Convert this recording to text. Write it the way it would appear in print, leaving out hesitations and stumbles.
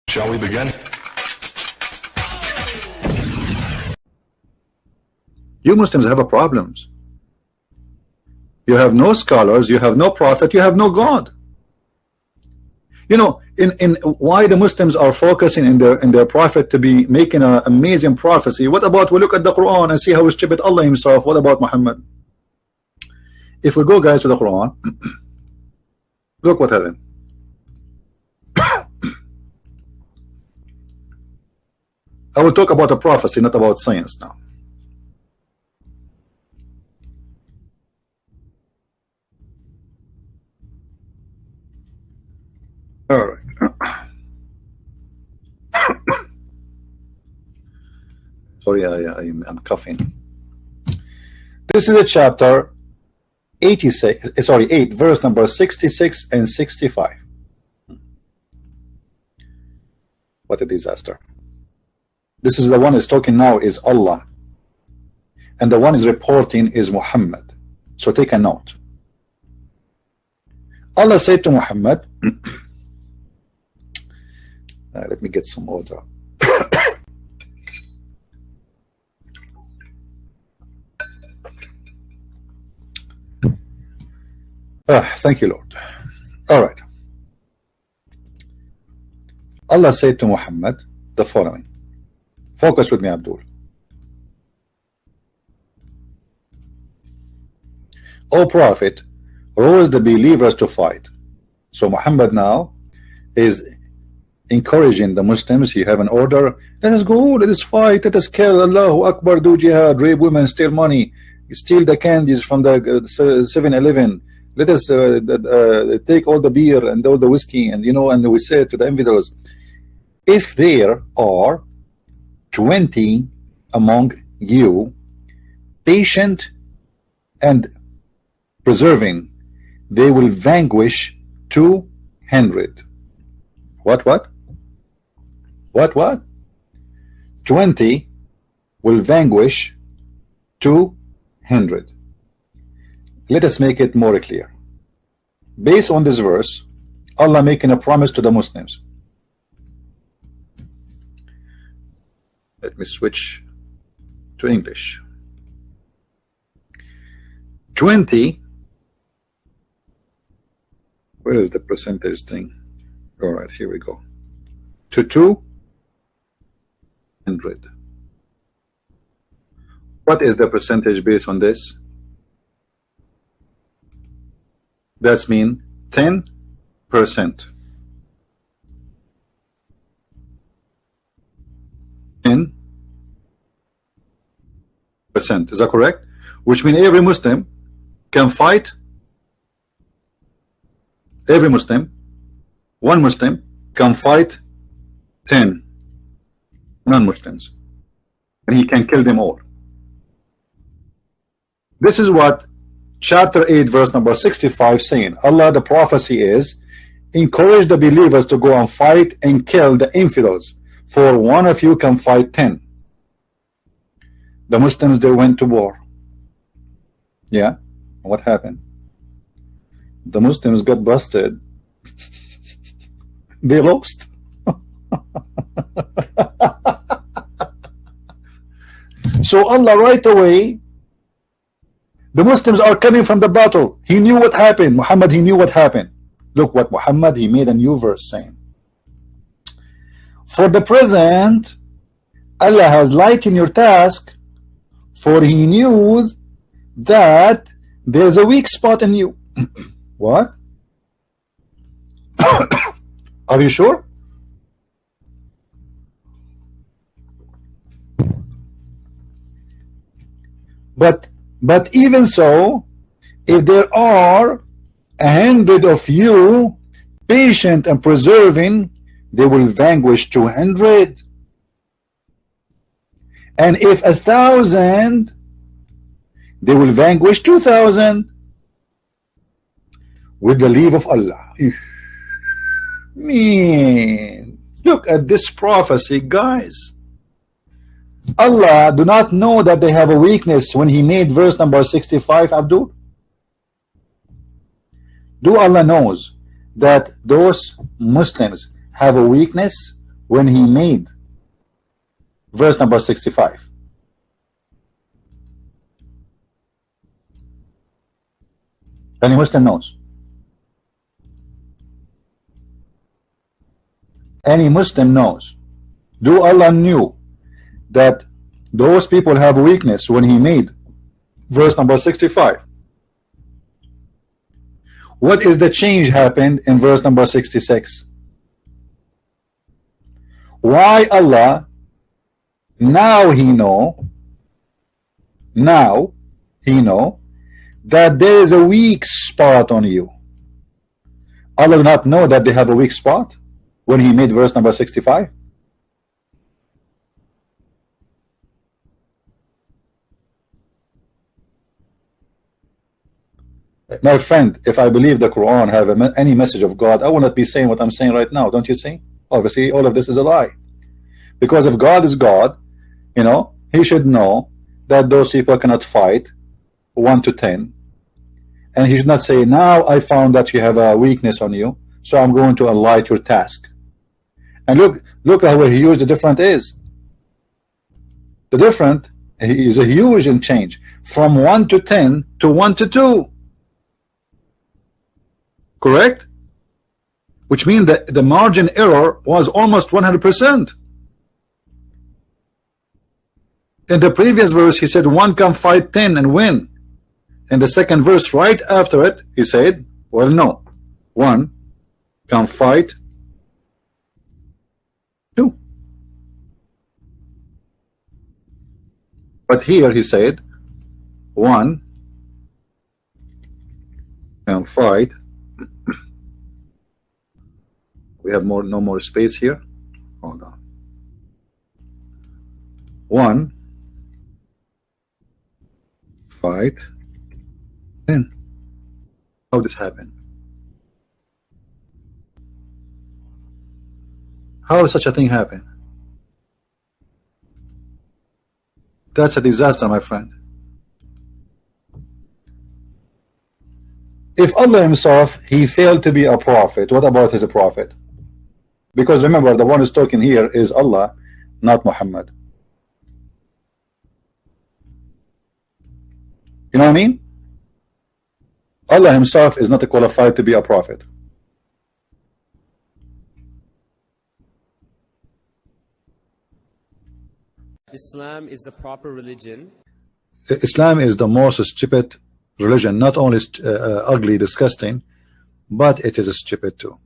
Shall we begin? You Muslims have a problems. You have no scholars, you have no prophet, you have no God. You know, in why the Muslims are focusing in their prophet to be making an amazing prophecy. What about we look at the Quran and see how stupid Allah himself? What about Muhammad? If we go, guys, to the Quran, look what happened. I will talk about a prophecy, not about science now. All right. Sorry, I'm coughing. This is a chapter 86, sorry, 8, verse number 66 and 65. What a disaster. This is the one is talking now is Allah, and the one is reporting is Muhammad. So take a note. Allah said to Muhammad, let me get some water. Thank you, Lord. All right. Allah said to Muhammad the following. Focus with me, Abdul. O Prophet, rouse the believers to fight. So Muhammad now is encouraging the Muslims. He have an order. Let us go, let us fight, let us kill, Allahu Akbar, do jihad, rape women, steal money, steal the candies from the 7-Eleven. Let us take all the beer and all the whiskey, and you know, and we say to the infidels, if there are 20 among you patient and preserving, they will vanquish 200. What? 20 will vanquish 200. Let us make it more clear. Based on this verse, Allah making a promise to the Muslims. Let me switch to English. 20. Where is the percentage thing? All right, here we go. To 200. What is the percentage based on this? That's mean 10%. 10%. Is that correct? Which means every Muslim can fight. Every Muslim, one Muslim can fight 10 non-Muslims, and he can kill them all. This is what chapter 8 verse number 65 saying. Allah, the prophecy is, encourage the believers to go and fight and kill the infidels, for one of you can fight 10. The Muslims, they went to war. Yeah, what happened? The Muslims got busted. They lost. So Allah right away, the Muslims are coming from the battle. He knew what happened. Muhammad, he knew what happened. Look what Muhammad, he made a new verse saying, for the present, Allah has lightened your task, for he knew that there's a weak spot in you. What? Are you sure? But even so, if there are 100 of you patient and preserving, they will vanquish 200. And if 1,000, they will vanquish 2,000 with the leave of Allah. Man, look at this prophecy, guys. Allah do not know that they have a weakness when he made verse number 65, Abdul? Do Allah knows that those Muslims have a weakness when he made verse number 65? Any Muslim knows? Any Muslim knows? Do Allah knew that those people have weakness when he made verse number 65? What is the change happened in verse number 66? Why Allah now he know that there is a weak spot on you? Allah did not know that they have a weak spot when he made verse number 65? My friend, if I believe the Quran have any message of God, I will not be saying what I'm saying right now. Don't you see? Obviously, all of this is a lie. Because if God is God, you know, he should know that those people cannot fight 1 to 10. And he should not say, now I found that you have a weakness on you, so I'm going to enlighten your task. And look how huge the difference is. The difference is a huge in change from 1 to 10 to 1 to 2. Correct? Which means that the margin error was almost 100%. In the previous verse, he said 1 can fight 10 and win. In the second verse, right after it, he said, well, no, 1 can fight 2. But here he said 1 can fight. We have no more space here. Hold on. 1 fight 10. How this happen? How does such a thing happen? That's a disaster, my friend. If Allah himself, he failed to be a prophet, what about his prophet? Because remember, the one who's talking here is Allah, not Muhammad. You know what I mean? Allah himself is not qualified to be a prophet. Islam is the proper religion. Islam is the most stupid religion, not only ugly, disgusting, but it is stupid too.